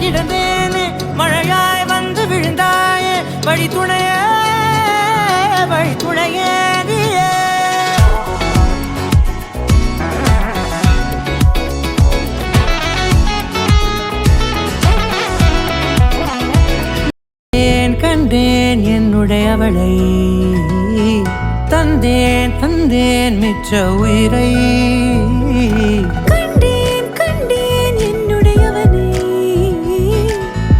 கிடந்தேனே மழையாய் வந்து விழுந்தாயே வழி துணையே நீயே கண்டேன் என்னுடையவளை தந்தேன் தந்தேன் மிச்ச உயிரை கண்டேன் கண்டேன் என்னுடையவனை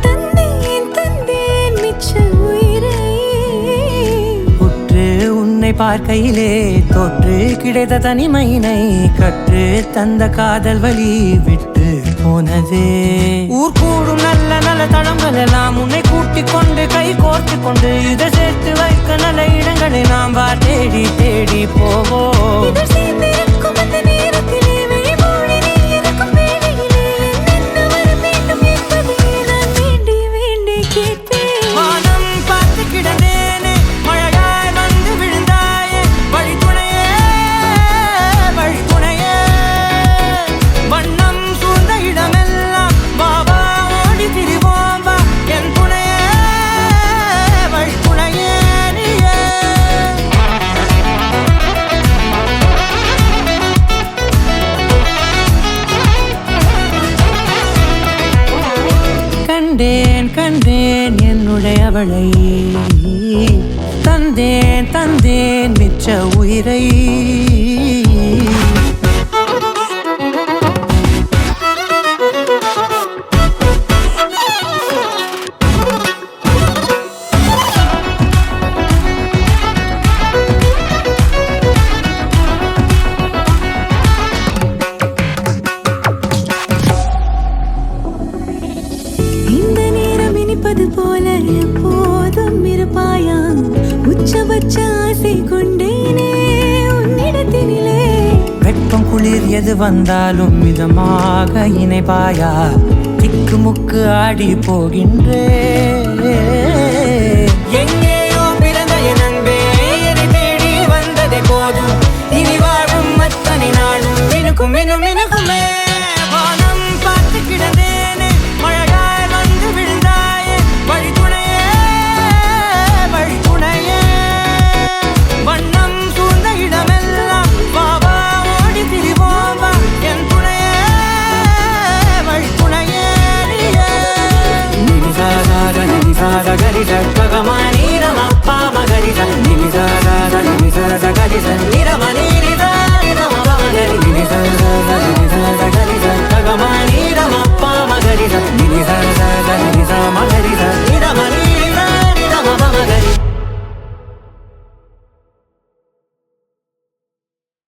தந்தேன் தந்தேன் மிச்ச உயிரை உற்று உன்னை பார்க்கையிலே தோற்று கிடைத்த தனிமையினை கற்று தந்த காதல் வழி விட்டு போனதே ஊர் கூடும் நல்ல நல்ல தளங்கள் எல்லாம் உன்னை கூட்டிக் கொண்டு கை கோர்த்து கொண்டு இதை சேர்த்து வைக்க நல்ல இடங்களை நாம் தேடி தேடி போவோம் வானம் பார்த்து கிடந்தேனே மழையாய் வந்து விழுந்தாயே வழி துணையே வண்ணம் சூழ்ந்த இடமெல்லாம் பாபா ஓடி திரிவோம் வா என் துணையே வழி துணையே நீயே கண்டேன் கண்டேன் என்னுடையவளை தந்தேன் தந்தேன் மிச்ச உயிரை இந்த நேரம் இனிப்பது போல எப்போதும் இருப்பாயா உச்சபட்ச ஆசை கொண்டேனே உன்னிடத்தினிலே வெப்பம் குளிர் எது வந்தாலும் மிதமாக இணைப்பாயா திக்கு முக்கு ஆடி போகின்றே